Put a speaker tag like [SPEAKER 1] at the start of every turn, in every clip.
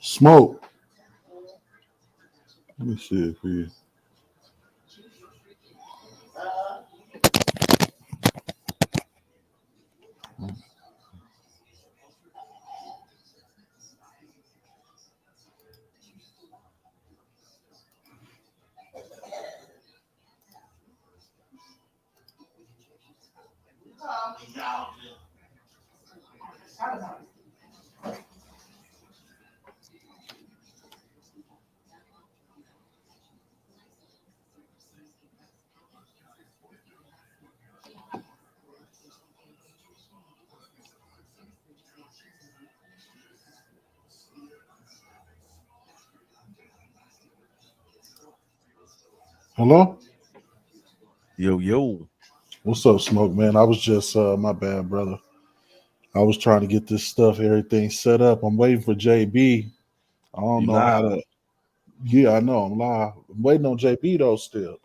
[SPEAKER 1] Smoke. Let me see if he. Hello?
[SPEAKER 2] Yo, yo.
[SPEAKER 1] What's up, Smoke, man? I was just, my bad, brother. I was trying to get this stuff, everything set up. I'm waiting for JB. I don't
[SPEAKER 2] You
[SPEAKER 1] know how
[SPEAKER 2] live.
[SPEAKER 1] to. Yeah, I know. I'm live. I'm waiting on JB, though, still.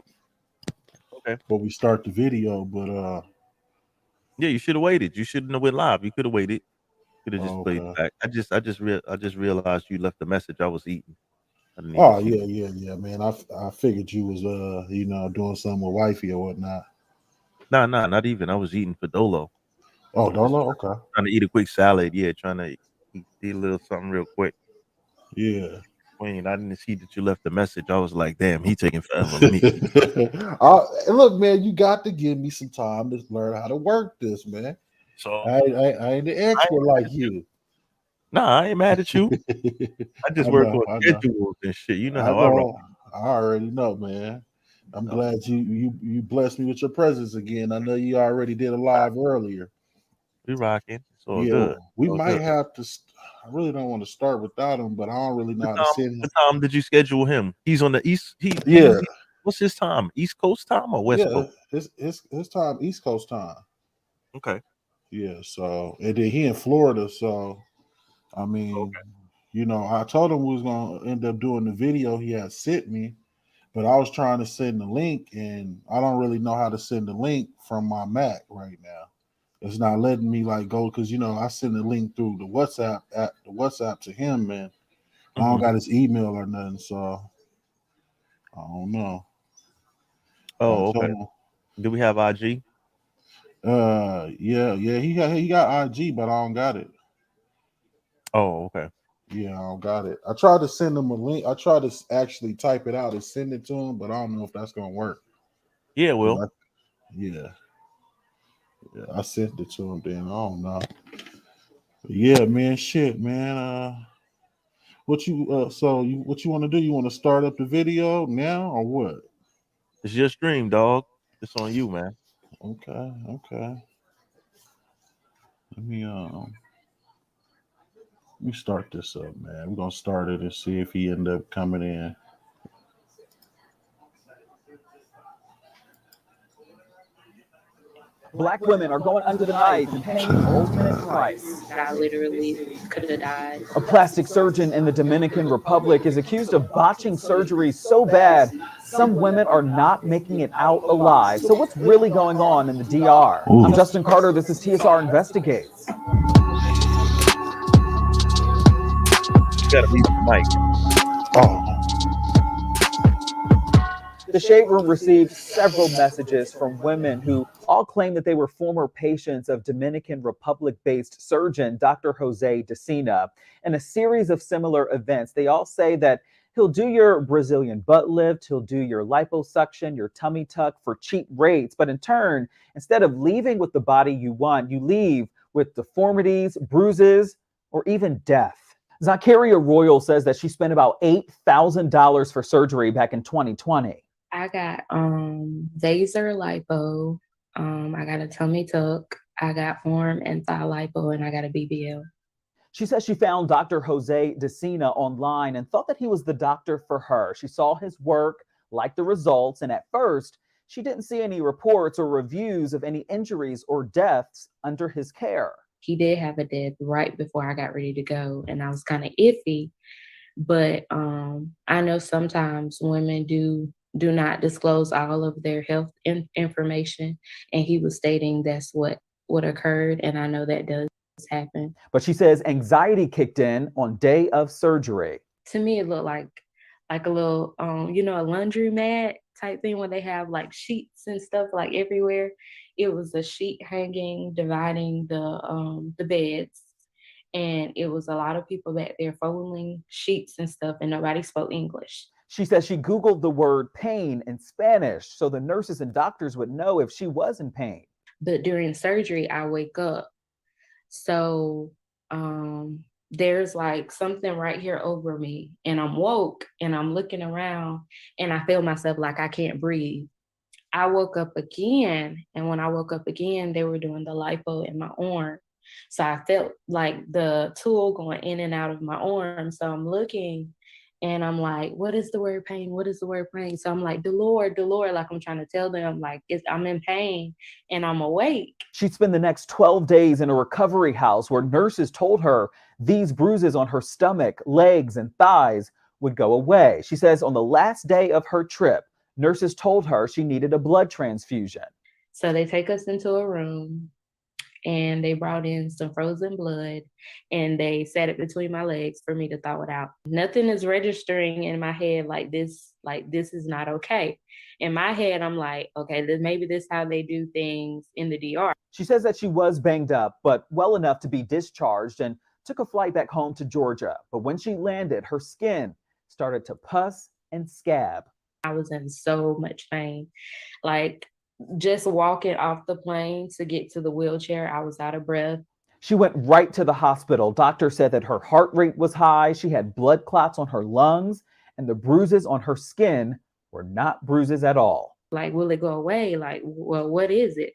[SPEAKER 2] Okay.
[SPEAKER 1] Before we start the video, but,
[SPEAKER 2] Yeah, you should have waited. You shouldn't have went live. You could have waited. Could have just played
[SPEAKER 1] okay.
[SPEAKER 2] back. I just realized you left a message. I was eating. I didn't even
[SPEAKER 1] Oh,
[SPEAKER 2] see.
[SPEAKER 1] yeah, man. I figured you was, doing something with wifey or whatnot.
[SPEAKER 2] Nah, not even. I was eating Fidolo.
[SPEAKER 1] Oh,
[SPEAKER 2] Just
[SPEAKER 1] Dolo? Okay.
[SPEAKER 2] trying to eat a quick salad. Yeah, trying to eat a little something real quick.
[SPEAKER 1] Yeah.
[SPEAKER 2] Wayne, I didn't see that you left a message. I was like, damn, he taking forever. Let me.
[SPEAKER 1] Look, man, you got to give me some time to learn how to work this, man.
[SPEAKER 2] So
[SPEAKER 1] I ain't the
[SPEAKER 2] I
[SPEAKER 1] expert
[SPEAKER 2] ain't mad
[SPEAKER 1] like
[SPEAKER 2] at you.
[SPEAKER 1] you.
[SPEAKER 2] Nah, I ain't mad at you. I just work on
[SPEAKER 1] I know,
[SPEAKER 2] schedules and shit. You know
[SPEAKER 1] I
[SPEAKER 2] how I roll.
[SPEAKER 1] know. I already know, man. I'm
[SPEAKER 2] So,
[SPEAKER 1] glad you blessed me with your presence again. I know you already did a live earlier.
[SPEAKER 2] we rocking. It's all
[SPEAKER 1] Yeah,
[SPEAKER 2] good.
[SPEAKER 1] we
[SPEAKER 2] All
[SPEAKER 1] might
[SPEAKER 2] good.
[SPEAKER 1] have to. I really don't want to start without him, but I don't really know how to send him.
[SPEAKER 2] What time did you schedule him? He's on the east.
[SPEAKER 1] Yeah,
[SPEAKER 2] What's his time? East Coast time or West
[SPEAKER 1] yeah.
[SPEAKER 2] Coast?
[SPEAKER 1] His time, East Coast time.
[SPEAKER 2] Okay.
[SPEAKER 1] Yeah. So and then he in Florida, so I mean,
[SPEAKER 2] Okay.
[SPEAKER 1] I told him we was gonna end up doing the video he had sent me, but I was trying to send the link, and I don't really know how to send the link from my Mac right now. It's not letting me like go because I send the link through the WhatsApp to him, man. I don't
[SPEAKER 2] Hmm.
[SPEAKER 1] got his email or nothing, so I don't know. I
[SPEAKER 2] Oh, okay.
[SPEAKER 1] told him,
[SPEAKER 2] Do we have IG?
[SPEAKER 1] yeah, he got IG, but I don't got it.
[SPEAKER 2] Oh, okay.
[SPEAKER 1] Yeah, I don't got it. I tried to send him a link. I tried to actually type it out and send it to him, but I don't know if that's gonna work.
[SPEAKER 2] Yeah,
[SPEAKER 1] 'Cause
[SPEAKER 2] Will.
[SPEAKER 1] yeah, I sent it to him. Then I don't know. But yeah, man, shit, man. What you want to do? You want to start up the video now or what?
[SPEAKER 2] It's your stream, dog. It's on you, man.
[SPEAKER 1] Okay, okay. Let me let me start this up, man. We're gonna start it and see if he end up coming in.
[SPEAKER 3] Black women are going under the knife and paying the ultimate price.
[SPEAKER 4] I literally could have died.
[SPEAKER 3] A plastic surgeon in the Dominican Republic is accused of botching surgeries so bad, some women are not making it out alive. So what's really going on in the DR? I'm
[SPEAKER 1] Ooh.
[SPEAKER 3] Justin Carter. This is TSR Investigates.
[SPEAKER 2] You gotta mute the mic.
[SPEAKER 1] Oh,
[SPEAKER 3] The Shade Room received several messages from women who all claim that they were former patients of Dominican Republic-based surgeon Dr. Jose Decina. In a series of similar events, they all say that he'll do your Brazilian butt lift, he'll do your liposuction, your tummy tuck for cheap rates, but in turn, instead of leaving with the body you want, you leave with deformities, bruises, or even death. Zakaria Royal says that she spent about $8,000 for surgery back in 2020.
[SPEAKER 4] I got laser lipo, I got a tummy tuck, I got arm and thigh lipo, and I got a BBL.
[SPEAKER 3] She says she found Dr. Jose Decina online and thought that he was the doctor for her. She saw his work, liked the results, and at first, she didn't see any reports or reviews of any injuries or deaths under his care.
[SPEAKER 4] He did have a death right before I got ready to go, and I was kind of iffy. But I know sometimes women do not disclose all of their health information, and he was stating that's what occurred, and I know that does. happened.
[SPEAKER 3] But she says anxiety kicked in on day of surgery.
[SPEAKER 4] To me, it looked like a little, you know, a laundromat type thing where they have like sheets and stuff like everywhere. It was a sheet hanging, dividing the beds. And it was a lot of people back there folding sheets and stuff, and nobody spoke English.
[SPEAKER 3] She says she Googled the word pain in Spanish so the nurses and doctors would know if she was in pain.
[SPEAKER 4] But during surgery, I wake up. So there's like something right here over me, and I'm woke and I'm looking around and I feel myself like I can't breathe. I woke up again, and when I woke up again, they were doing the lipo in my arm. So I felt like the tool going in and out of my arm. So I'm looking and I'm like, what is the word pain? What is the word pain? So I'm like, Dolor, like I'm trying to tell them, like, I'm in pain and I'm awake.
[SPEAKER 3] She'd spend the next 12 days in a recovery house where nurses told her these bruises on her stomach, legs, and thighs would go away. She says on the last day of her trip, nurses told her she needed a blood transfusion.
[SPEAKER 4] So they take us into a room and they brought in some frozen blood and they set it between my legs for me to thaw it out. Nothing is registering in my head like this is not okay. In my head, I'm like, okay, maybe this is how they do things in the DR.
[SPEAKER 3] She says that she was banged up, but well enough to be discharged and took a flight back home to Georgia. But when she landed, her skin started to pus and scab.
[SPEAKER 4] I was in so much pain. Like, just walking off the plane to get to the wheelchair, I was out of breath.
[SPEAKER 3] She went right to the hospital. Doctor said that her heart rate was high. She had blood clots on her lungs, and the bruises on her skin were not bruises at all.
[SPEAKER 4] Like, will it go away? Like, well, what is it?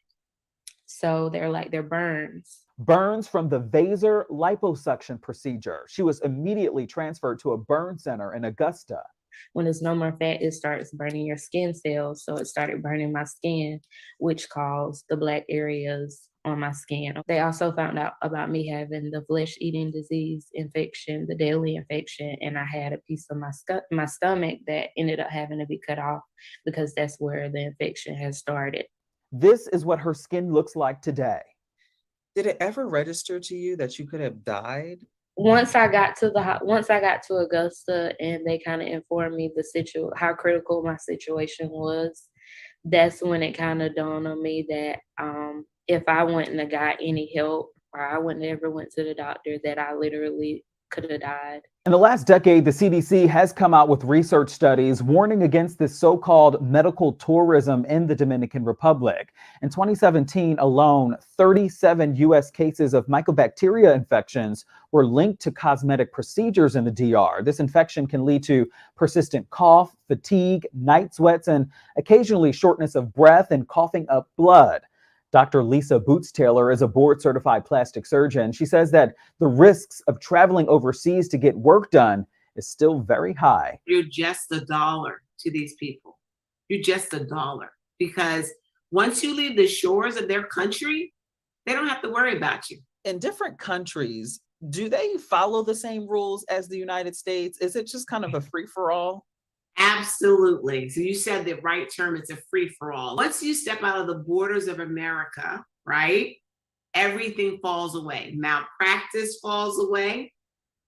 [SPEAKER 4] So they're like, they're burns.
[SPEAKER 3] Burns from the Vaser liposuction procedure. She was immediately transferred to a burn center in Augusta.
[SPEAKER 4] When there's no more fat, it starts burning your skin cells. So it started burning my skin, which caused the black areas on my skin. They also found out about me having the flesh-eating disease infection, the daily infection, and I had a piece of my stomach that ended up having to be cut off because that's where the infection has started.
[SPEAKER 3] This is what her skin looks like today.
[SPEAKER 5] Did it ever register to you that you could have died?
[SPEAKER 4] Once I got to Augusta and they kind of informed me how critical my situation was, that's when it kind of dawned on me that if I wouldn't have got any help or I wouldn't ever went to the doctor, that I literally could have died.
[SPEAKER 3] In the last decade, the CDC has come out with research studies warning against this so-called medical tourism in the Dominican Republic. In 2017 alone, 37 U.S. cases of mycobacteria infections were linked to cosmetic procedures in the DR. This infection can lead to persistent cough, fatigue, night sweats, and occasionally shortness of breath and coughing up blood. Dr. Lisa Boots-Taylor is a board-certified plastic surgeon. She says that the risks of traveling overseas to get work done is still very high.
[SPEAKER 6] You're just $1 to these people. You're just $1 because once you leave the shores of their country, they don't have to worry about you.
[SPEAKER 5] In different countries, do they follow the same rules as the United States? Is it just kind of a free-for-all?
[SPEAKER 6] Absolutely. So you said the right term, it's a free-for-all. Once you step out of the borders of America, right, everything falls away. Malpractice falls away,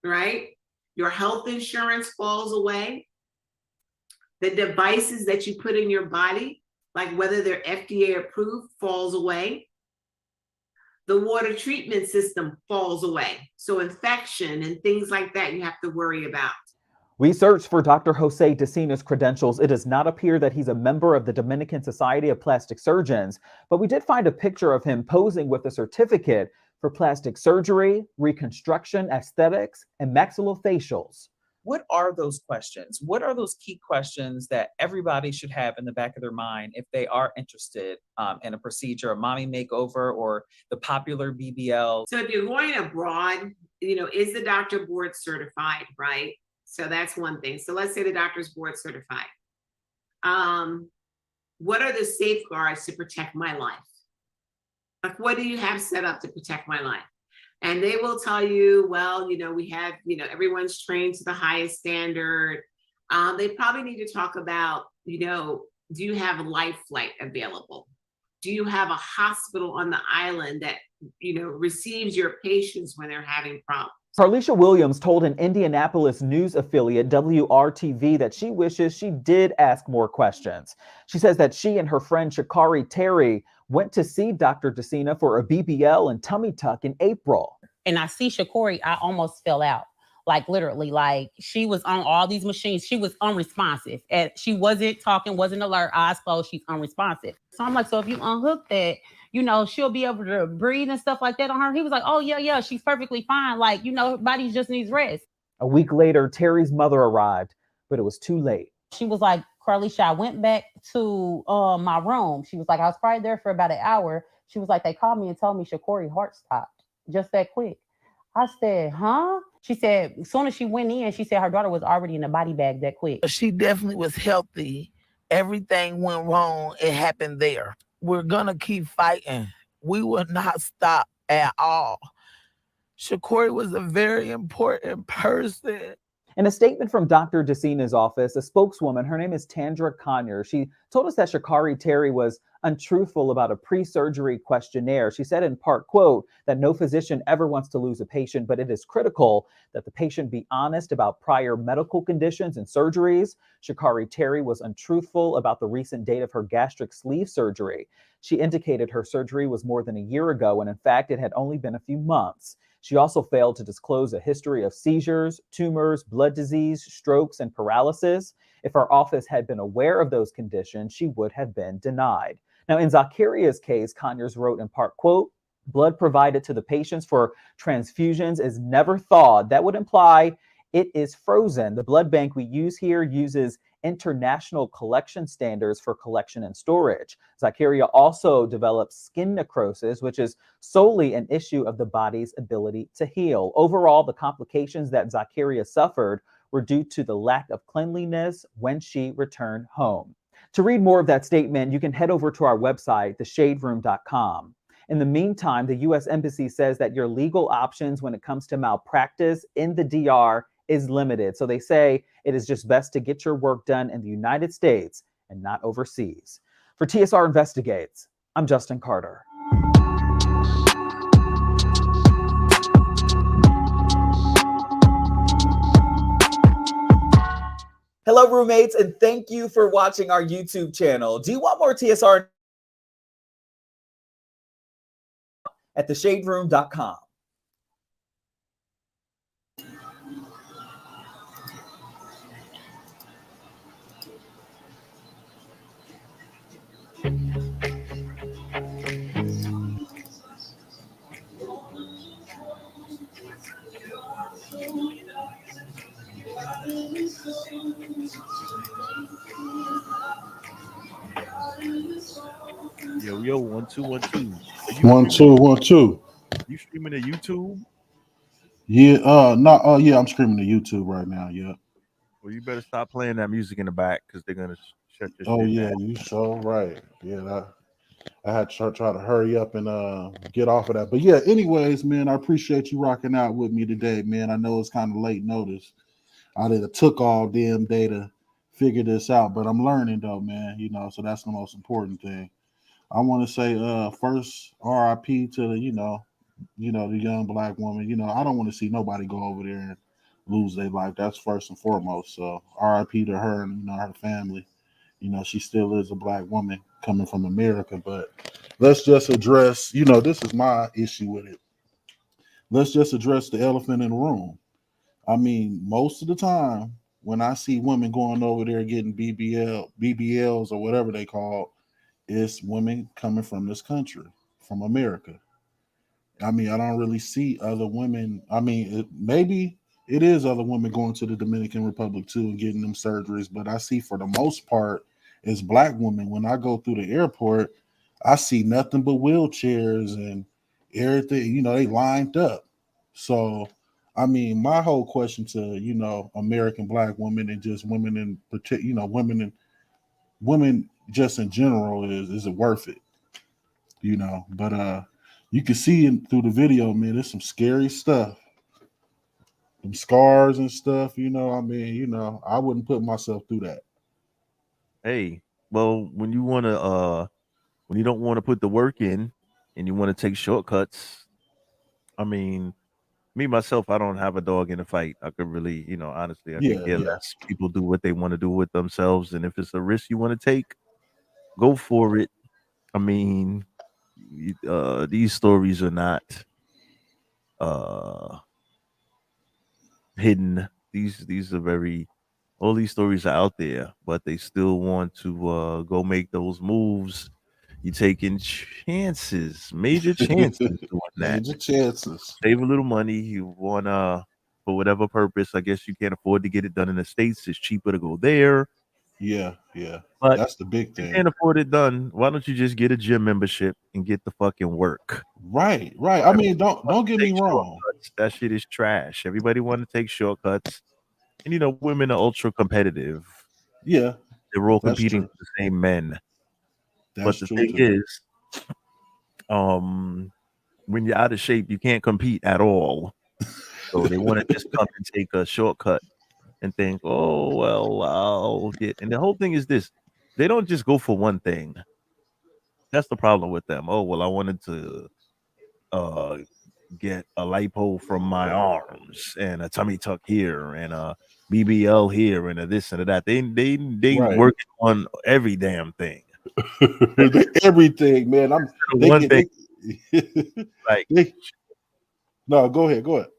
[SPEAKER 6] right? Your health insurance falls away. The devices that you put in your body, like whether they're FDA approved, falls away. The water treatment system falls away. So infection and things like that you have to worry about.
[SPEAKER 3] We searched for Dr. Jose Decina's credentials. It does not appear that he's a member of the Dominican Society of Plastic Surgeons, but we did find a picture of him posing with a certificate for plastic surgery, reconstruction, aesthetics, and maxillofacials.
[SPEAKER 5] What are those questions? What are those key questions that everybody should have in the back of their mind if they are interested in a procedure, a mommy makeover, or the popular BBL?
[SPEAKER 6] So if you're going abroad, is the doctor board certified, right? So that's one thing. So let's say the doctor's board certified. What are the safeguards to protect my life? Like, what do you have set up to protect my life? And they will tell you, well, we have, everyone's trained to the highest standard. They probably need to talk about, do you have a life flight available? Do you have a hospital on the island that receives your patients when they're having problems.
[SPEAKER 3] Carlisha Williams told an Indianapolis news affiliate, WRTV, that she wishes she did ask more questions. She says that she and her friend Shakari Terry went to see Dr. Decina for a BBL and tummy tuck in April.
[SPEAKER 7] And I see Shakari, I almost fell out. Like literally, like she was on all these machines. She was unresponsive. And she wasn't talking, wasn't alert, eyes closed. She's unresponsive. So I'm like, so if you unhook that, she'll be able to breathe and stuff like that on her. He was like, oh, yeah, she's perfectly fine. Like, her body just needs rest.
[SPEAKER 3] A week later, Terry's mother arrived, but it was too late.
[SPEAKER 7] She was like, Carlisha, I went back to my room. She was like, I was probably there for about an hour. She was like, they called me and told me Shakari's heart stopped just that quick. I said, huh? She said, as soon as she went in, she said her daughter was already in the body bag that quick.
[SPEAKER 8] She definitely was healthy. Everything went wrong. It happened there. We're going to keep fighting. We will not stop at all. Shakari was a very important person.
[SPEAKER 3] In a statement from Dr. Decina's office, a spokeswoman, her name is Tandra Conyer, she told us that Shakari Terry was untruthful about a pre-surgery questionnaire. She said in part, quote, that no physician ever wants to lose a patient, but it is critical that the patient be honest about prior medical conditions and surgeries. Shakari Terry was untruthful about the recent date of her gastric sleeve surgery. She indicated her surgery was more than a year ago, and in fact, it had only been a few months. She also failed to disclose a history of seizures, tumors, blood disease, strokes, and paralysis. If our office had been aware of those conditions, she would have been denied. Now, in Zakaria's case, Conyers wrote in part, quote, blood provided to the patients for transfusions is never thawed. That would imply it is frozen. The blood bank we use here uses international collection standards for collection and storage. Zakaria also developed skin necrosis, which is solely an issue of the body's ability to heal. Overall, the complications that Zakaria suffered were due to the lack of cleanliness when she returned home. To read more of that statement, you can head over to our website, theshaderoom.com. In the meantime, the U.S. Embassy says that your legal options when it comes to malpractice in the DR is limited. So they say it is just best to get your work done in the United States and not overseas. For TSR Investigates, I'm Justin Carter. Hello, roommates, and thank you for watching our YouTube channel. Do you want more TSR? At theshaderoom.com.
[SPEAKER 2] Yo, 1 2 1 2.
[SPEAKER 1] 1 2 1 2.
[SPEAKER 2] You streaming to YouTube?
[SPEAKER 1] Yeah, yeah, I'm streaming to YouTube right now. Yeah.
[SPEAKER 2] Well, you better stop playing that music in the back because they're gonna shut your
[SPEAKER 1] Oh
[SPEAKER 2] shit
[SPEAKER 1] yeah,
[SPEAKER 2] down.
[SPEAKER 1] you so right. Yeah, I had to try to hurry up and get off of that. But yeah, anyways, man, I appreciate you rocking out with me today, man. I know it's kind of late notice. I did took all damn day to figure this out, but I'm learning though, man. So that's the most important thing. I want to say first RIP to the the young black woman. I don't want to see nobody go over there and lose their life. That's first and foremost. So RIP to her and her family. She still is a black woman coming from America. But let's just address, this is my issue with it. Let's just address the elephant in the room. I mean, most of the time when I see women going over there getting BBLs or whatever they call, it's women coming from this country, from America. I mean, I don't really see other women. I mean, maybe it is other women going to the Dominican Republic too and getting them surgeries, but I see for the most part it's black women. When I go through the airport, I see nothing but wheelchairs and everything. They lined up. So, I mean, my whole question to American black women and just women in particular, women just in general is it worth it? But you can see through the video, man, there's some scary stuff. Some scars and stuff, I mean, I wouldn't put myself through that.
[SPEAKER 2] Hey, well, when you don't want to put the work in, and you want to take shortcuts, I mean, me myself, I don't have a dog in the fight. I could really, honestly, I could
[SPEAKER 1] Yeah,
[SPEAKER 2] care
[SPEAKER 1] yeah.
[SPEAKER 2] less. People do what they want to do with themselves, and if it's a risk you want to take, go for it. I mean, these stories are not uh hidden. These are very all these stories are out there, but they still want to go make those moves. You taking chances, major chances doing that.
[SPEAKER 1] Major chances.
[SPEAKER 2] Save a little money. You wanna for whatever purpose. I guess you can't afford to get it done in the States. It's cheaper to go there.
[SPEAKER 1] Yeah, yeah.
[SPEAKER 2] But
[SPEAKER 1] That's the big
[SPEAKER 2] if you
[SPEAKER 1] thing.
[SPEAKER 2] can't afford it done, why don't you just get a gym membership and get the fucking work?
[SPEAKER 1] Right, right. I mean, don't get me
[SPEAKER 2] Take
[SPEAKER 1] wrong.
[SPEAKER 2] shortcuts. That shit is trash. Everybody want to take shortcuts. And women are ultra competitive.
[SPEAKER 1] Yeah,
[SPEAKER 2] They're all
[SPEAKER 1] that's
[SPEAKER 2] competing
[SPEAKER 1] true.
[SPEAKER 2] for the same men.
[SPEAKER 1] That's
[SPEAKER 2] But the
[SPEAKER 1] true
[SPEAKER 2] thing
[SPEAKER 1] too.
[SPEAKER 2] is, when you're out of shape, you can't compete at all. So they want to just come and take a shortcut and think, oh well, I'll get. And the whole thing is this: they don't just go for one thing. That's the problem with them. Oh well, I wanted to uh get a lipo from my arms and a tummy tuck here and a BBL here and a this and a that. They
[SPEAKER 1] Right.
[SPEAKER 2] working on every damn thing.
[SPEAKER 1] Everything, man.
[SPEAKER 2] The
[SPEAKER 1] They
[SPEAKER 2] one
[SPEAKER 1] get
[SPEAKER 2] thing
[SPEAKER 1] they,
[SPEAKER 2] like
[SPEAKER 1] they no, go ahead, go ahead.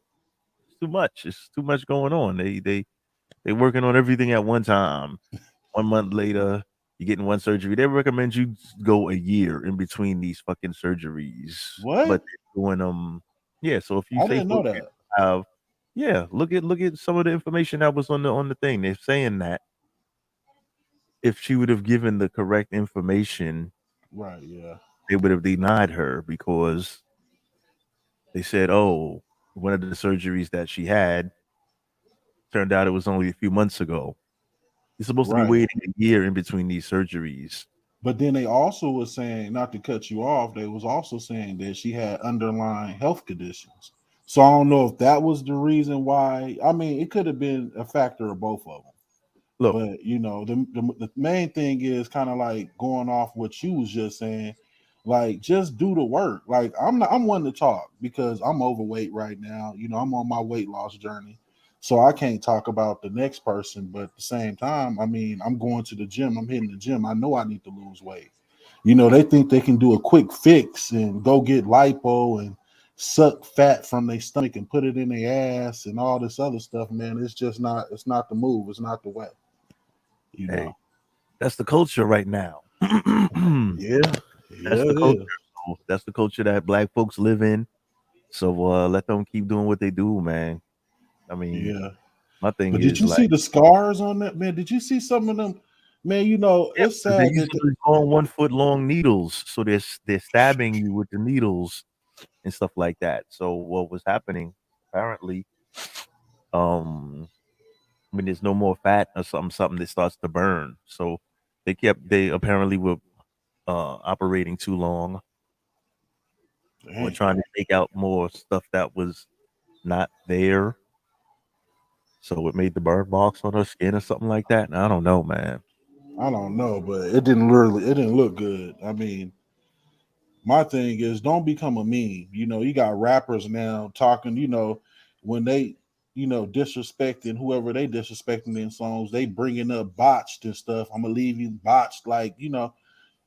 [SPEAKER 2] it's too much. It's too much going on. They working on everything at one time. 1 month later, you're getting one surgery. They recommend you go a year in between these fucking surgeries, but
[SPEAKER 1] What?
[SPEAKER 2] they're doing yeah. So if you
[SPEAKER 1] I
[SPEAKER 2] say
[SPEAKER 1] didn't
[SPEAKER 2] for
[SPEAKER 1] know that.
[SPEAKER 2] have yeah, look at some of the information that was on the thing. They're saying that if she would have given the correct information,
[SPEAKER 1] Right, yeah.
[SPEAKER 2] they would have denied her because they said, "Oh, one of the surgeries that she had turned out it was only a few months ago." You're supposed to be
[SPEAKER 1] Right.
[SPEAKER 2] waiting a year in between these surgeries.
[SPEAKER 1] But then they also was saying, not to cut you off, they was also saying that she had underlying health conditions. So I don't know if that was the reason why. I mean, it could have been a factor of both of them.
[SPEAKER 2] Look,
[SPEAKER 1] But the main thing is kind of like going off what you was just saying, like just do the work. Like I'm one to talk because I'm overweight right now. I'm on my weight loss journey. So I can't talk about the next person, but at the same time, I mean, I'm going to the gym, I'm hitting the gym. I know I need to lose weight. They think they can do a quick fix and go get lipo and suck fat from their stomach and put it in their ass and all this other stuff, man. It's not the move, it's not the way. You
[SPEAKER 2] hey,
[SPEAKER 1] know.
[SPEAKER 2] that's the culture right now.
[SPEAKER 1] Yeah,
[SPEAKER 2] That's
[SPEAKER 1] yeah,
[SPEAKER 2] the
[SPEAKER 1] it
[SPEAKER 2] culture.
[SPEAKER 1] is.
[SPEAKER 2] So that's the culture that black folks live in. So let them keep doing what they do, man. I mean,
[SPEAKER 1] Yeah.
[SPEAKER 2] my thing
[SPEAKER 1] But did
[SPEAKER 2] is
[SPEAKER 1] you see
[SPEAKER 2] like,
[SPEAKER 1] the scars on that, man? Did you see some of them? Man,
[SPEAKER 2] yeah,
[SPEAKER 1] it's
[SPEAKER 2] because they
[SPEAKER 1] sad
[SPEAKER 2] use
[SPEAKER 1] that
[SPEAKER 2] those long 1 foot long needles, so they're stabbing you with the needles and stuff like that. So what was happening apparently, um, when there's no more fat or something that starts to burn. So they apparently were operating too long or
[SPEAKER 1] dang,
[SPEAKER 2] trying to take out more stuff that was not there. So it made the burn marks on her skin or something like that. And I don't know, man.
[SPEAKER 1] I don't know, but it didn't look good. I mean, my thing is don't become a meme. You got rappers now talking, when they, disrespecting whoever they disrespecting in songs, they bringing up botched and stuff. I'm gonna leave you botched, like,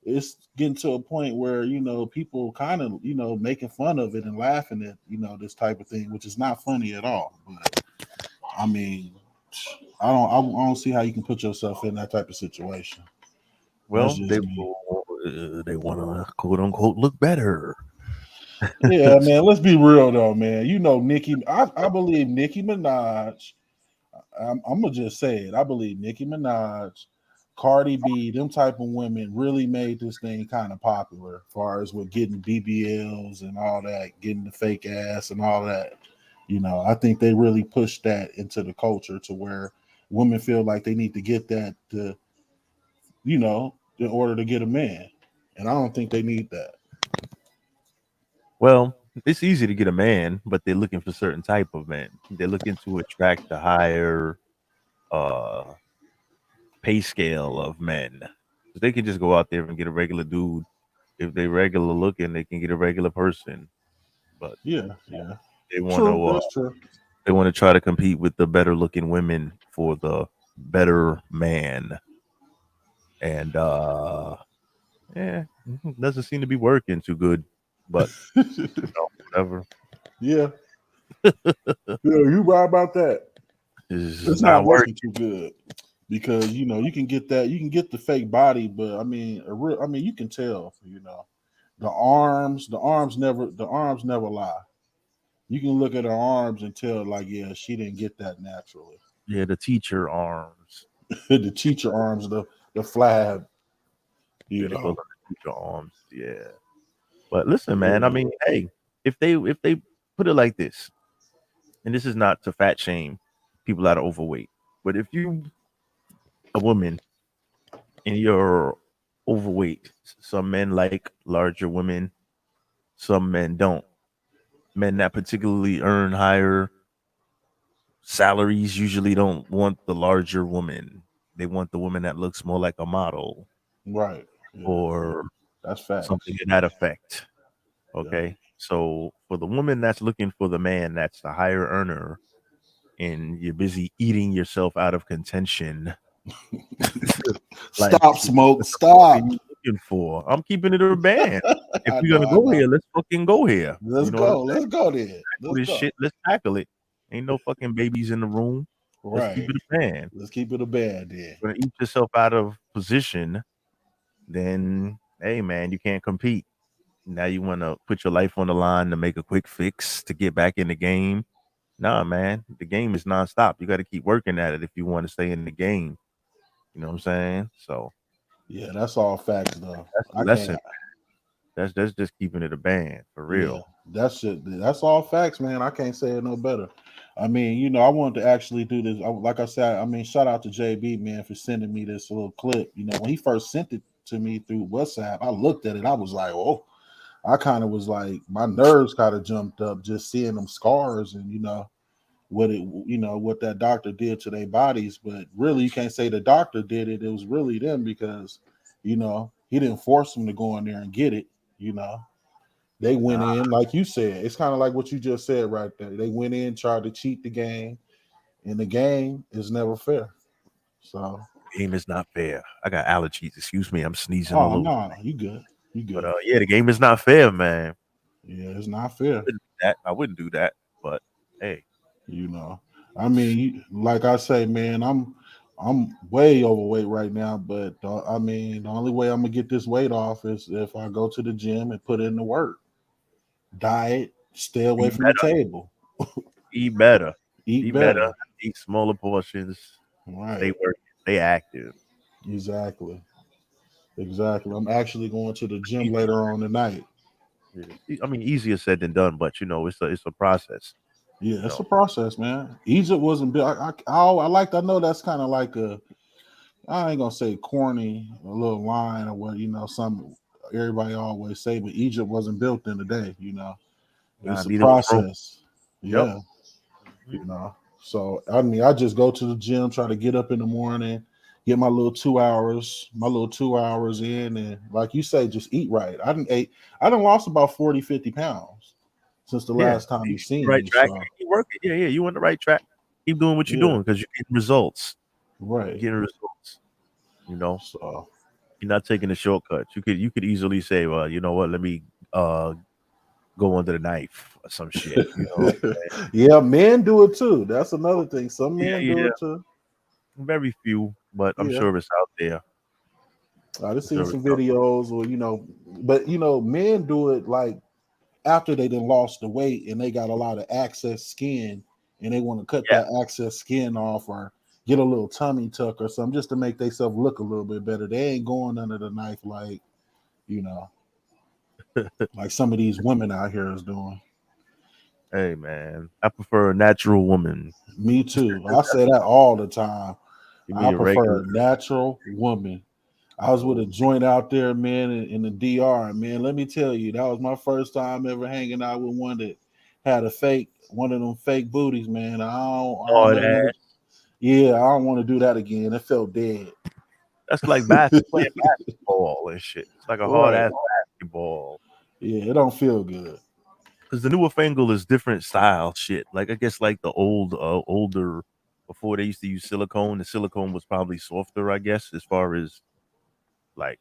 [SPEAKER 1] it's getting to a point where people kind of making fun of it and laughing at this type of thing, which is not funny at all. But I mean, I don't see how you can put yourself in that type of situation. That's
[SPEAKER 2] Well,
[SPEAKER 1] just me.
[SPEAKER 2] they want to quote unquote look better.
[SPEAKER 1] Yeah, man. Let's be real though, man. Nicki. I believe Nicki Minaj. I'm gonna just say it. I believe Nicki Minaj, Cardi B, them type of women really made this thing kind of popular, as far as with getting BBLs and all that, getting the fake ass and all that. I think they really pushed that into the culture to where women feel like they need to get that in order to get a man. And I don't think they need that.
[SPEAKER 2] Well, it's easy to get a man, but they're looking for certain type of men. They're looking to attract the higher uh pay scale of men. They can just go out there and get a regular dude If they regular looking, they can get a regular person. But
[SPEAKER 1] Yeah.
[SPEAKER 2] they want
[SPEAKER 1] True.
[SPEAKER 2] to
[SPEAKER 1] That's true.
[SPEAKER 2] they want to try to compete with the better looking women for the better man. And yeah, doesn't seem to be working too good. But whatever.
[SPEAKER 1] Yeah. Yeah, you right about that.
[SPEAKER 2] It's
[SPEAKER 1] It's
[SPEAKER 2] not
[SPEAKER 1] not
[SPEAKER 2] working.
[SPEAKER 1] working too good because you can get that, you can get the fake body, but I mean, you can tell, the arms never lie. You can look at her arms and tell, like, yeah, she didn't get that naturally.
[SPEAKER 2] Yeah, the teacher arms.
[SPEAKER 1] The teacher arms, the flab,
[SPEAKER 2] Yeah, they call them the teacher arms. Yeah. But listen, man, I
[SPEAKER 1] Yeah.
[SPEAKER 2] mean, hey, if they put it like this, and this is not to fat shame people that are overweight, but if you a woman and you're overweight, some men like larger women, some men don't. Men that particularly earn higher salaries usually don't want the larger woman. They want the woman that looks more like a model
[SPEAKER 1] Right. Yeah.
[SPEAKER 2] or
[SPEAKER 1] That's facts.
[SPEAKER 2] something to that effect.
[SPEAKER 1] Yeah.
[SPEAKER 2] Okay. So for the woman that's looking for the man that's the higher earner and you're busy eating yourself out of contention.
[SPEAKER 1] Stop, Smoke.
[SPEAKER 2] what
[SPEAKER 1] Stop.
[SPEAKER 2] are you looking for? I'm keeping it a band. If
[SPEAKER 1] I
[SPEAKER 2] we're
[SPEAKER 1] know,
[SPEAKER 2] gonna go here, let's fucking go here.
[SPEAKER 1] Let's
[SPEAKER 2] You know what I'm
[SPEAKER 1] go. Let's go there.
[SPEAKER 2] this shit, let's tackle it. Ain't no fucking babies in the room. Let's keep
[SPEAKER 1] Right.
[SPEAKER 2] it a band.
[SPEAKER 1] Let's keep it a band there.
[SPEAKER 2] When you eat yourself out of position, then hey man, you can't compete. Now you want to put your life on the line to make a quick fix to get back in the game. Nah, man, the game is nonstop. You got to keep working at it if you want to stay in the game. You know what I'm saying? So
[SPEAKER 1] yeah, that's all facts though.
[SPEAKER 2] That's the lesson. That's just keeping it a band for real.
[SPEAKER 1] Yeah, that's all facts, man. I can't say it no better. I mean, I wanted to actually do this. Like I said, I mean, shout out to JB, man, for sending me this little clip. When he first sent it to me through WhatsApp, I looked at it. I was like, oh, I kind of was like, my nerves kind of jumped up just seeing them scars and what that doctor did to their bodies. But really, you can't say the doctor did it. It was really them because, he didn't force them to go in there and get it. They went in, like you said. It's kind of like what you just said right there. They went in, tried to cheat the game, and the game is never fair. So
[SPEAKER 2] the game is not fair. I got allergies. Excuse me, I'm sneezing
[SPEAKER 1] oh,
[SPEAKER 2] all over.
[SPEAKER 1] No, you good. You good.
[SPEAKER 2] But yeah, the game is not fair, man.
[SPEAKER 1] Yeah, it's not fair.
[SPEAKER 2] I wouldn't do that. But hey,
[SPEAKER 1] I mean, like I say, man, I'm way overweight right now, but I mean, the only way I'm gonna get this weight off is if I go to the gym and put in the work. Diet, stay away from the table.
[SPEAKER 2] Eat better.
[SPEAKER 1] Eat better.
[SPEAKER 2] Eat smaller portions.
[SPEAKER 1] Right.
[SPEAKER 2] Stay working. Stay active.
[SPEAKER 1] Exactly. I'm actually going to the gym later on tonight.
[SPEAKER 2] I mean, easier said than done, but it's a process.
[SPEAKER 1] Yeah, it's a process, man. Egypt wasn't built. I know that's kind of like I ain't gonna say corny, a little line or what some everybody always say, but Egypt wasn't built in a day. It's a process. Yeah, So I mean, I just go to the gym, try to get up in the morning, get my little 2 hours in, and like you say, just eat right. I done lost about 40, 50 pounds since the last time you seen
[SPEAKER 2] right
[SPEAKER 1] me.
[SPEAKER 2] track.
[SPEAKER 1] So.
[SPEAKER 2] Keep working. Yeah, you on the right track. Keep doing what you're doing because you're getting results.
[SPEAKER 1] Right.
[SPEAKER 2] You're getting results.
[SPEAKER 1] So
[SPEAKER 2] you're not taking the shortcuts. You could easily say, well, you know what, let me go under the knife or some shit.
[SPEAKER 1] Yeah, men do it too. That's another thing. Some men do it too.
[SPEAKER 2] Very few, but I'm sure it's out there.
[SPEAKER 1] I've seen some videos or but men do it like after they done lost the weight and they got a lot of excess skin and they want to cut that excess skin off or get a little tummy tuck or something just to make themselves look a little bit better. They ain't going under the knife like like some of these women out here is doing.
[SPEAKER 2] Hey man, I prefer a natural woman.
[SPEAKER 1] Me too. I say that all the time. I prefer a natural woman. I was with a joint out there, man, in the DR, man. Let me tell you, that was my first time ever hanging out with one that had one of them fake booties, man. I don't want to do that again. It felt dead.
[SPEAKER 2] That's like playing basketball and shit. It's like a hard ass basketball. ball.
[SPEAKER 1] Yeah, it don't feel good.
[SPEAKER 2] Because the newer fangle is different style shit. Like I guess like the older before they used to use silicone. The silicone was probably softer, I guess, as far as like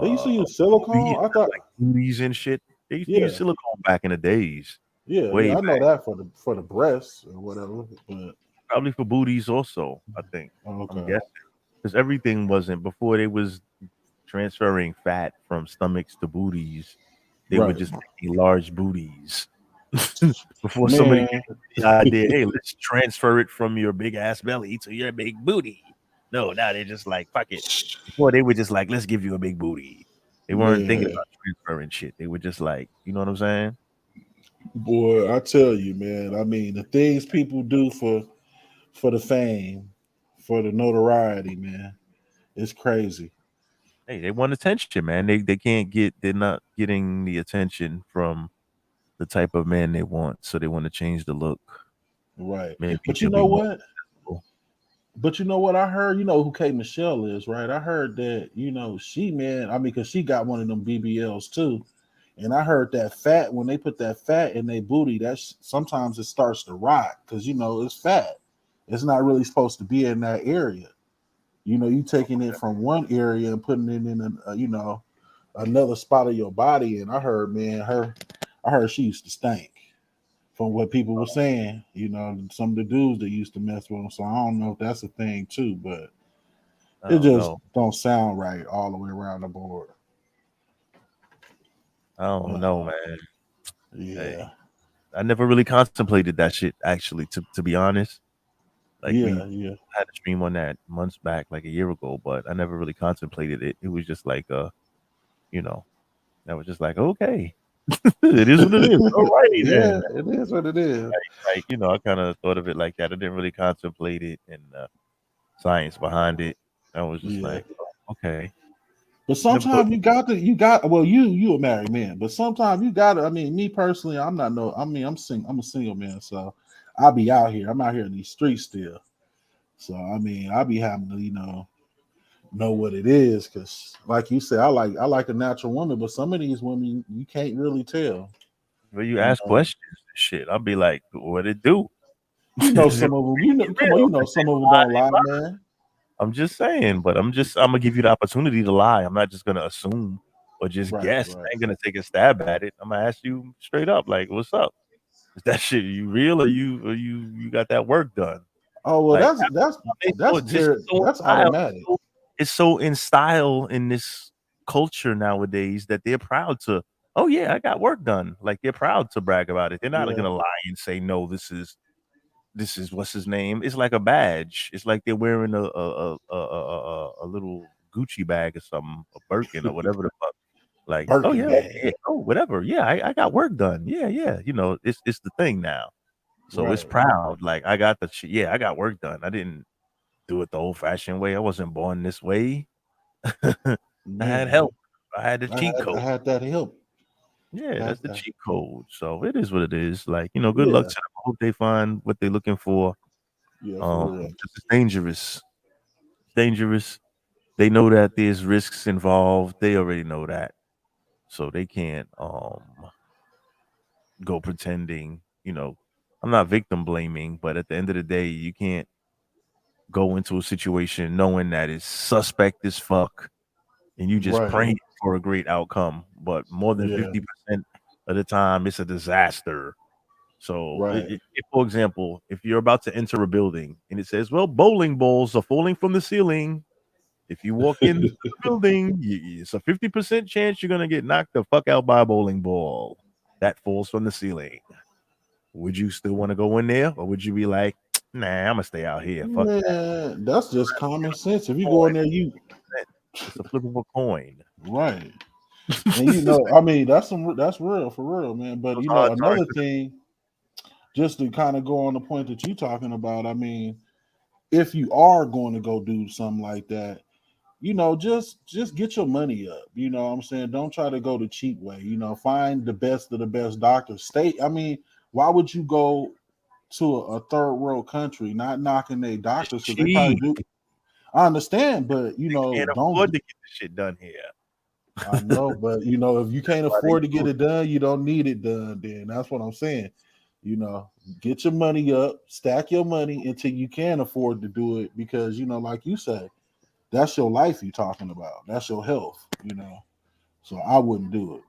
[SPEAKER 1] They used to use
[SPEAKER 2] booty,
[SPEAKER 1] silicone. I thought,
[SPEAKER 2] like booties and shit. They used to use
[SPEAKER 1] yeah,
[SPEAKER 2] silicone back in the days.
[SPEAKER 1] yeah,
[SPEAKER 2] Way
[SPEAKER 1] yeah. I know
[SPEAKER 2] back.
[SPEAKER 1] that for the breasts or whatever. But
[SPEAKER 2] Probably for booties also, I think. I'm
[SPEAKER 1] okay,
[SPEAKER 2] guessing. Because everything wasn't before they was transferring fat from stomachs to booties. They were
[SPEAKER 1] right,
[SPEAKER 2] just making large booties. Before somebody
[SPEAKER 1] man.
[SPEAKER 2] gave the idea, hey, let's transfer it from your big ass belly to your big booty. No, now they're just like, fuck it. Before they were just like, let's give you a big booty. They weren't thinking
[SPEAKER 1] Man,
[SPEAKER 2] about transferring shit. They were just like, you know what I'm saying?
[SPEAKER 1] boy, I tell you, man. I mean, the things people do for the fame, for the notoriety, man, it's crazy.
[SPEAKER 2] Hey, they want attention, man. They can't get they're not getting the attention from the type of man they want, so they want to change the look.
[SPEAKER 1] Right.
[SPEAKER 2] Maybe
[SPEAKER 1] But you
[SPEAKER 2] they'll be
[SPEAKER 1] know
[SPEAKER 2] more
[SPEAKER 1] what?
[SPEAKER 2] successful.
[SPEAKER 1] But you know what I heard? You know who K Michelle is, right? I heard that, she, man, I mean, because she got one of them BBLs too. And I heard that fat, when they put that fat in their booty, that's sometimes it starts to rot because, it's fat. It's not really supposed to be in that area. You taking it from one area and putting it in, another spot of your body. And I heard, man, I heard she used to stink from what people were saying, some of the dudes that used to mess with them. So I don't know if that's a thing too, but
[SPEAKER 2] I
[SPEAKER 1] it
[SPEAKER 2] don't
[SPEAKER 1] just
[SPEAKER 2] know.
[SPEAKER 1] don't sound right all the way around the board.
[SPEAKER 2] I don't know, man. Hey,
[SPEAKER 1] Yeah,
[SPEAKER 2] I never really contemplated that shit actually, to be honest. Like we
[SPEAKER 1] yeah.
[SPEAKER 2] had a stream on that months back, like a year ago, but I never really contemplated it. It was just like you know, I was just like, okay. It is what it is. All righty
[SPEAKER 1] Yeah,
[SPEAKER 2] then.
[SPEAKER 1] it is what it is.
[SPEAKER 2] Like, I kind of thought of it like that. I didn't really contemplate it and science behind it. I was just
[SPEAKER 1] Yeah.
[SPEAKER 2] like, oh, okay.
[SPEAKER 1] But
[SPEAKER 2] Never thought.
[SPEAKER 1] sometimes well, you a married man, but sometimes you gotta, I mean, me personally, I'm not no, I mean, I'm a single man, so I'll be out here. I'm out here in these streets still. So I mean, I'll be having to, know what it is, because like you said, I like a natural woman, but some of these women you can't really tell.
[SPEAKER 2] When you
[SPEAKER 1] You
[SPEAKER 2] ask questions and shit, I'll be like, what it do? Is it
[SPEAKER 1] some of them, come on,
[SPEAKER 2] real?
[SPEAKER 1] some of them don't lie, man.
[SPEAKER 2] I'm just saying, but I'm gonna give you the opportunity to lie. I'm not just gonna assume or just
[SPEAKER 1] Right,
[SPEAKER 2] guess.
[SPEAKER 1] right.
[SPEAKER 2] I ain't gonna take a stab at it. I'm gonna ask you straight up, like, what's up? Is that shit you real or you got that work done?
[SPEAKER 1] Oh well,
[SPEAKER 2] Like
[SPEAKER 1] that's automatic.
[SPEAKER 2] it's so in style in this culture nowadays that they're proud to. Oh yeah, I got work done. Like they're proud to brag about it. They're not
[SPEAKER 1] Yeah.
[SPEAKER 2] gonna lie and say no. This is what's his name. It's like a badge. It's like they're wearing a little Gucci bag or something, a Birkin or whatever the fuck. Like, oh
[SPEAKER 1] Birkin
[SPEAKER 2] yeah,
[SPEAKER 1] bag.
[SPEAKER 2] yeah, oh whatever. Yeah, I got work done. Yeah, yeah. It's the thing now. So it's
[SPEAKER 1] Right.
[SPEAKER 2] proud. Like I got the shit. Yeah, I got work done. I didn't do it the old fashioned way. I wasn't born this way. I had
[SPEAKER 1] Man,
[SPEAKER 2] help. I had the cheat
[SPEAKER 1] I
[SPEAKER 2] code.
[SPEAKER 1] had that help.
[SPEAKER 2] Yeah,
[SPEAKER 1] Had
[SPEAKER 2] that's the
[SPEAKER 1] that.
[SPEAKER 2] cheat code. So it is what it is. Like, good luck
[SPEAKER 1] Yeah.
[SPEAKER 2] to them. I hope they find what they're looking for.
[SPEAKER 1] Yeah, for real.
[SPEAKER 2] 'Cause it's dangerous. Dangerous. They know that there's risks involved. They already know that. So they can't go pretending, I'm not victim blaming, but at the end of the day, you can't go into a situation knowing that it's suspect as fuck and you just
[SPEAKER 1] Right.
[SPEAKER 2] praying for a great outcome. But more than
[SPEAKER 1] Yeah.
[SPEAKER 2] 50% of the time, it's a disaster. So,
[SPEAKER 1] Right.
[SPEAKER 2] for example, if you're about to enter a building and it says, well, bowling balls are falling from the ceiling. If you walk into the building, it's a 50% chance you're going to get knocked the fuck out by a bowling ball that falls from the ceiling. Would you still want to go in there? Or would you be like, nah, I'm going to stay out here. Fuck that.
[SPEAKER 1] Man, that's just common sense. If you go in there,
[SPEAKER 2] It's a flip of a coin.
[SPEAKER 1] right. And I mean, that's real for real, man. But
[SPEAKER 2] Those odds
[SPEAKER 1] another
[SPEAKER 2] aren't
[SPEAKER 1] thing, just to kind of go on the point that you're talking about, I mean, if you are going to go do something like that, just get your money up. You know what I'm saying? Don't try to go the cheap way. Find the best of the best doctors. I mean, why would you go to a third world country, not knocking their doctors, because they probably
[SPEAKER 2] cheap.
[SPEAKER 1] do. I understand, but
[SPEAKER 2] Can't
[SPEAKER 1] don't.
[SPEAKER 2] afford to get this shit done here.
[SPEAKER 1] I know, but you know, if you can't afford to get it done, you don't need it done. Then that's what I'm saying. You know, get your money up, stack your money until you can afford to do it, because you know, like you said, that's your life you're talking about. That's your health. You know, so I wouldn't do it.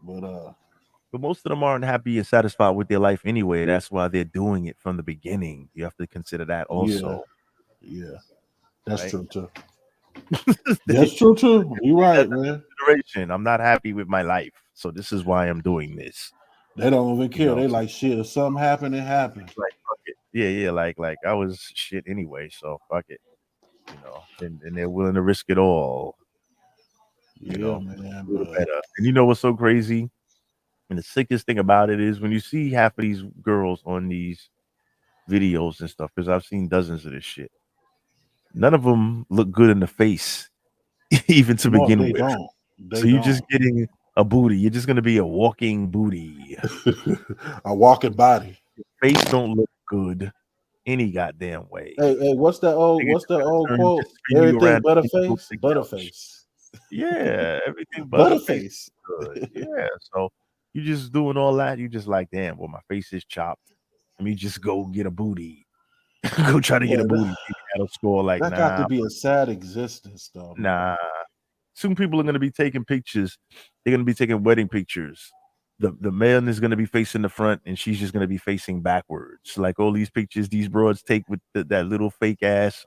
[SPEAKER 2] But most of them aren't happy and satisfied with their life anyway. That's why they're doing it from the beginning. You have to consider that also.
[SPEAKER 1] Yeah, that's
[SPEAKER 2] right?
[SPEAKER 1] true too. That's true too. You're right, man.
[SPEAKER 2] Consideration. I'm not happy with my life, so this is why I'm doing this.
[SPEAKER 1] They don't even care.
[SPEAKER 2] know,
[SPEAKER 1] They like, shit, if something happened, it happened.
[SPEAKER 2] Like, fuck it. Yeah, like I was shit anyway, so fuck it. You know, and they're willing to risk it all. You know,
[SPEAKER 1] man.
[SPEAKER 2] a little better. And you know what's so crazy? And the sickest thing about it is when you see half of these girls on these videos and stuff, because I've seen dozens of this shit. None of them look good in the face, even to begin
[SPEAKER 1] they
[SPEAKER 2] with.
[SPEAKER 1] Don't.
[SPEAKER 2] So you're just getting a booty. You're just gonna be a walking booty,
[SPEAKER 1] a walking body.
[SPEAKER 2] Your face don't look good any goddamn way.
[SPEAKER 1] Hey, what's that old quote? Everything but a face, butterface.
[SPEAKER 2] Yeah, everything
[SPEAKER 1] butterface.
[SPEAKER 2] Good. Yeah, so you just doing all that. You just like, damn, well, my face is chopped. Let me just go get a booty. Go try to get a booty. That'll score like
[SPEAKER 1] that got to be a sad existence, though.
[SPEAKER 2] Nah. Soon people are going to be taking pictures. They're going to be taking wedding pictures. The man is going to be facing the front and she's just going to be facing backwards. Like all these pictures these broads take with that little fake ass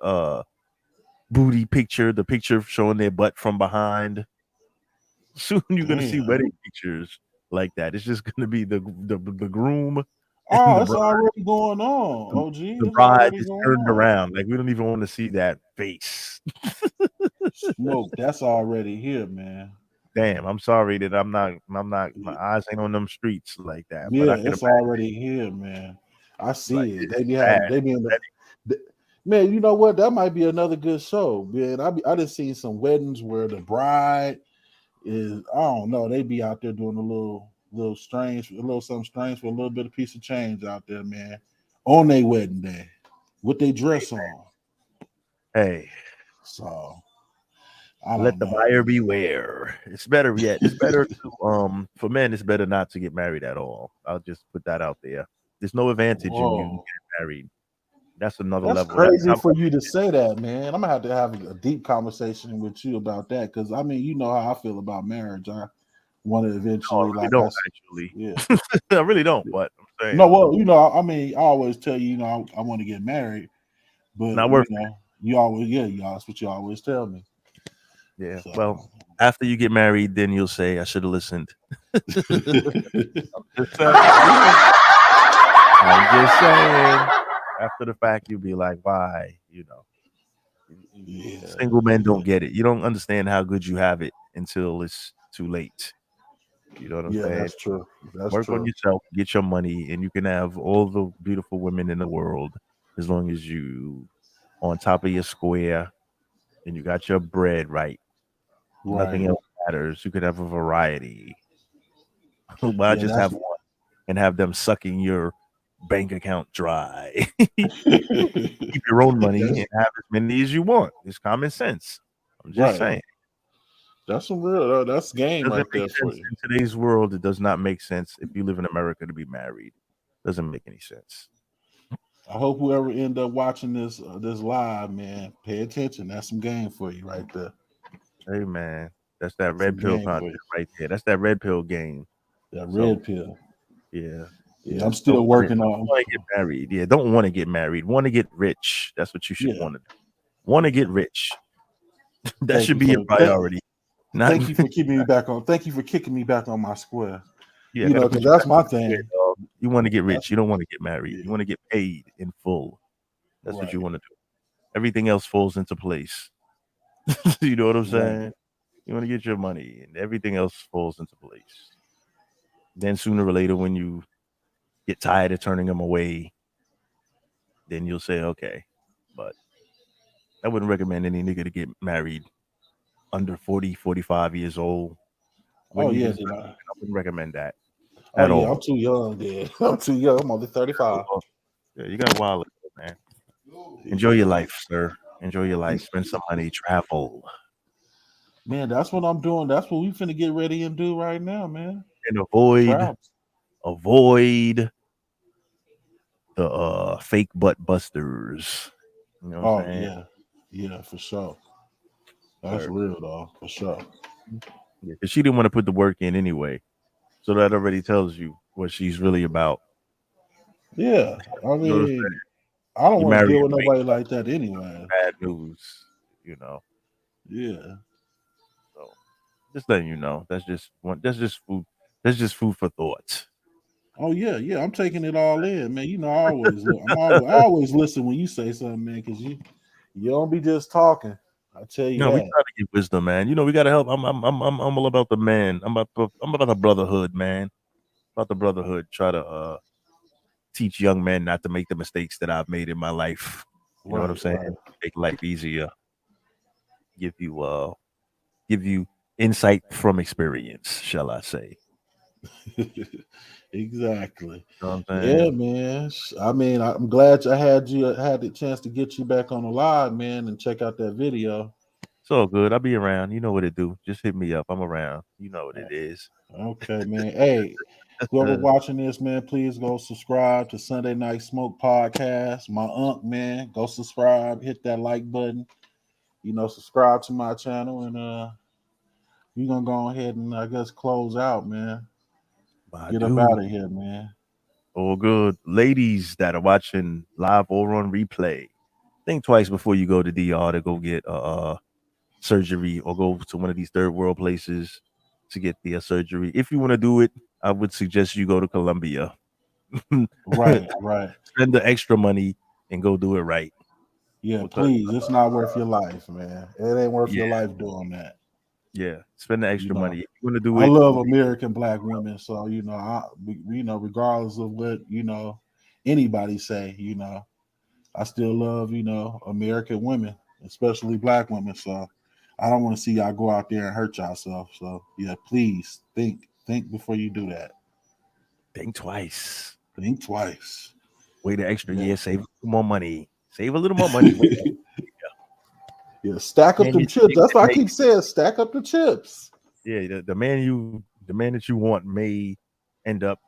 [SPEAKER 2] booty picture, the picture showing their butt from behind. Soon you're going to see wedding pictures like that. It's just going to be the groom.
[SPEAKER 1] Oh, it's already going on. OG,
[SPEAKER 2] the bride is turned around. Like we don't even want to see that face.
[SPEAKER 1] Smoke, that's already here, man.
[SPEAKER 2] Damn, I'm sorry that I'm not. My eyes ain't on them streets like that.
[SPEAKER 1] Yeah,
[SPEAKER 2] but
[SPEAKER 1] it's already here, man. I see
[SPEAKER 2] like,
[SPEAKER 1] it. They be in the man. You know what? That might be another good show, man. I just seen some weddings where the bride is, I don't know, they be out there doing a little strange, a little something strange for a little bit of piece of change out there, man, on their wedding day with their dress on.
[SPEAKER 2] Hey,
[SPEAKER 1] so
[SPEAKER 2] let the buyer beware. It's better yet. It's better to for men. It's better not to get married at all. I'll just put that out there. There's no advantage in you getting married. That's another level.
[SPEAKER 1] Crazy for you to say that, man. I'm gonna have a deep conversation with you about that, because I mean, you know how I feel about marriage. I want to eventually,
[SPEAKER 2] I really don't. But I'm saying,
[SPEAKER 1] no, well, you know, I mean, I always tell you, you know, I want to get married, but
[SPEAKER 2] not worth
[SPEAKER 1] it. You always, that's what you always tell me.
[SPEAKER 2] Yeah. So. Well, after you get married, then you'll say, I should have listened. I'm just saying. After the fact, you'll be like, why? You know, single men don't get it. You don't understand how good you have it until it's too late. You know what I'm saying?
[SPEAKER 1] That's true.
[SPEAKER 2] Work on yourself, get your money, and you can have all the beautiful women in the world as long as you on top of your square and you got your bread right. Nothing else matters. You could have a variety. Why just have one and have them sucking your bank account dry? Keep your own money and have as many as you want. It's common sense. I'm just saying.
[SPEAKER 1] That's some real. That's game right there for you.
[SPEAKER 2] In today's world, it does not make sense if you live in America to be married. Doesn't make any sense.
[SPEAKER 1] I hope whoever end up watching this live, man, pay attention. That's some game for you right there.
[SPEAKER 2] Hey, man, that's that red pill content right there. That's that red pill game.
[SPEAKER 1] That red pill.
[SPEAKER 2] Yeah.
[SPEAKER 1] I'm still working on.
[SPEAKER 2] Want to get married? Yeah, don't want to get married. Want to get rich? That's what you should want to do. Want to get rich? That should be your priority.
[SPEAKER 1] Thank you for keeping me back on. Thank you for kicking me back on my square.
[SPEAKER 2] Yeah,
[SPEAKER 1] you know, because that's my thing.
[SPEAKER 2] You want to get rich. You don't want to get married. You want to get paid in full. That's what you want to do. Everything else falls into place. You know what I'm saying? You want to get your money, and everything else falls into place. Then sooner or later, when you get tired of turning them away, then you'll say, okay. But I wouldn't recommend any nigga to get married under 40, 45 years old. I wouldn't recommend that at all.
[SPEAKER 1] I'm too young, dude. I'm too young. I'm only 35.
[SPEAKER 2] Yeah, you got a while, man. Enjoy your life, sir. Enjoy your life. Spend some money. Travel.
[SPEAKER 1] Man, that's what I'm doing. That's what we finna get ready and do right now, man.
[SPEAKER 2] And avoid
[SPEAKER 1] Travel.
[SPEAKER 2] the fake butt busters. You know what
[SPEAKER 1] Oh
[SPEAKER 2] I'm saying?
[SPEAKER 1] yeah, yeah, for sure. That's
[SPEAKER 2] Word.
[SPEAKER 1] real though, for sure.
[SPEAKER 2] Yeah, because she didn't want to put the work in anyway. So that already tells you what she's really about.
[SPEAKER 1] Yeah, I
[SPEAKER 2] You know what I'm saying?
[SPEAKER 1] mean, I don't
[SPEAKER 2] You
[SPEAKER 1] want to
[SPEAKER 2] marry
[SPEAKER 1] deal
[SPEAKER 2] a
[SPEAKER 1] with
[SPEAKER 2] fake
[SPEAKER 1] nobody like that anyway.
[SPEAKER 2] bad news, you know.
[SPEAKER 1] Yeah.
[SPEAKER 2] So just letting you know. That's just one. That's just food. That's just food for thought.
[SPEAKER 1] Oh yeah, yeah. I'm taking it all in, man. You know, I always look. I always listen when you say something, man, because you don't be just talking. I tell you
[SPEAKER 2] No, we
[SPEAKER 1] that.
[SPEAKER 2] try to give wisdom, man. You know, we gotta help. I'm all about the man. I'm about the brotherhood, man. About the brotherhood. Try to teach young men not to make the mistakes that I've made in my life. You know what I'm
[SPEAKER 1] Right,
[SPEAKER 2] saying?
[SPEAKER 1] right.
[SPEAKER 2] Make life easier. Give you insight from experience, shall I say?
[SPEAKER 1] Exactly.
[SPEAKER 2] You know what I'm
[SPEAKER 1] Yeah,
[SPEAKER 2] saying?
[SPEAKER 1] man. I mean, I'm glad I had the chance to get you back on the live, man, and check out that video.
[SPEAKER 2] It's all good. I'll be around. You know what it do. Just hit me up. I'm around. You know what it is.
[SPEAKER 1] Okay, man. Hey, whoever watching this, man, please go subscribe to Sunday Night Smoke Podcast. My man, go subscribe, hit that like button. You know, subscribe to my channel, and we're gonna go ahead and I guess close out, man.
[SPEAKER 2] My
[SPEAKER 1] Get up
[SPEAKER 2] dude.
[SPEAKER 1] out of here, man.
[SPEAKER 2] All good. Ladies that are watching live or on replay, think twice before you go to DR to go get surgery or go to one of these third world places to get the surgery. If you want to do it, I would suggest you go to Colombia.
[SPEAKER 1] Right, right.
[SPEAKER 2] Spend the extra money and go do it right.
[SPEAKER 1] Yeah,
[SPEAKER 2] Because
[SPEAKER 1] please. It's not worth your life, man. It ain't worth
[SPEAKER 2] yeah,
[SPEAKER 1] your life doing that.
[SPEAKER 2] yeah. Spend the
[SPEAKER 1] You
[SPEAKER 2] extra
[SPEAKER 1] know,
[SPEAKER 2] money. If you want to do
[SPEAKER 1] I
[SPEAKER 2] it,
[SPEAKER 1] love American black women, so regardless of what anybody say, I still love American women, especially black women. So I don't want to see y'all go out there and hurt yourself. So yeah, please think before you do that.
[SPEAKER 2] think twice.
[SPEAKER 1] Think twice.
[SPEAKER 2] Wait an extra
[SPEAKER 1] Yeah.
[SPEAKER 2] year, save a little more money. Save a little more money.
[SPEAKER 1] Yeah, stack up
[SPEAKER 2] Man,
[SPEAKER 1] them
[SPEAKER 2] you
[SPEAKER 1] chips.
[SPEAKER 2] think
[SPEAKER 1] That's
[SPEAKER 2] that
[SPEAKER 1] why I
[SPEAKER 2] may,
[SPEAKER 1] keep saying stack up the chips.
[SPEAKER 2] yeah, the man that you want may end up,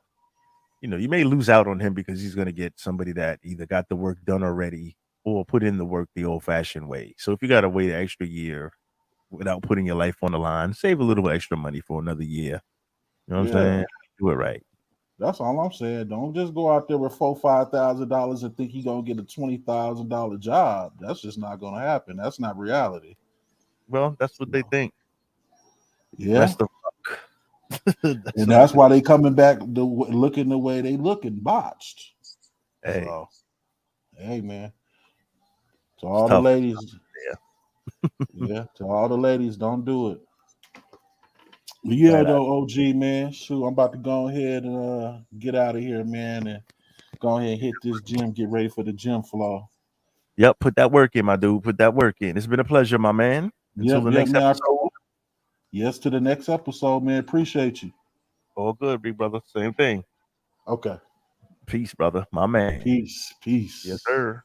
[SPEAKER 2] you may lose out on him because he's gonna get somebody that either got the work done already or put in the work the old fashioned way. So if you gotta wait an extra year without putting your life on the line, save a little extra money for another year. You know what I'm
[SPEAKER 1] Yeah.
[SPEAKER 2] saying? Do it right.
[SPEAKER 1] That's all I'm saying. Don't just go out there with $4,000-$5,000 and think you're gonna get a $20,000 job. That's just not gonna happen. That's not reality.
[SPEAKER 2] Well, that's what they think.
[SPEAKER 1] Yeah,
[SPEAKER 2] Best of luck.
[SPEAKER 1] and that's why they coming back looking the way they looking botched.
[SPEAKER 2] Hey,
[SPEAKER 1] So, hey man, to
[SPEAKER 2] it's
[SPEAKER 1] all the
[SPEAKER 2] tough.
[SPEAKER 1] ladies, yeah, to all the ladies, don't do it. But yeah,
[SPEAKER 2] Flat out.
[SPEAKER 1] though, OG man, shoot, I'm about to go ahead and get out of here, man, and go ahead and hit this gym, get ready for the gym flow.
[SPEAKER 2] Yep, put that work in, my dude. Put that work in. It's been a pleasure, my man. Until the
[SPEAKER 1] Yep,
[SPEAKER 2] next
[SPEAKER 1] man.
[SPEAKER 2] episode.
[SPEAKER 1] Yes, to the next episode, man. Appreciate you.
[SPEAKER 2] All good, big brother. Same thing.
[SPEAKER 1] Okay.
[SPEAKER 2] Peace, brother. My man.
[SPEAKER 1] Peace.
[SPEAKER 2] Yes, sir.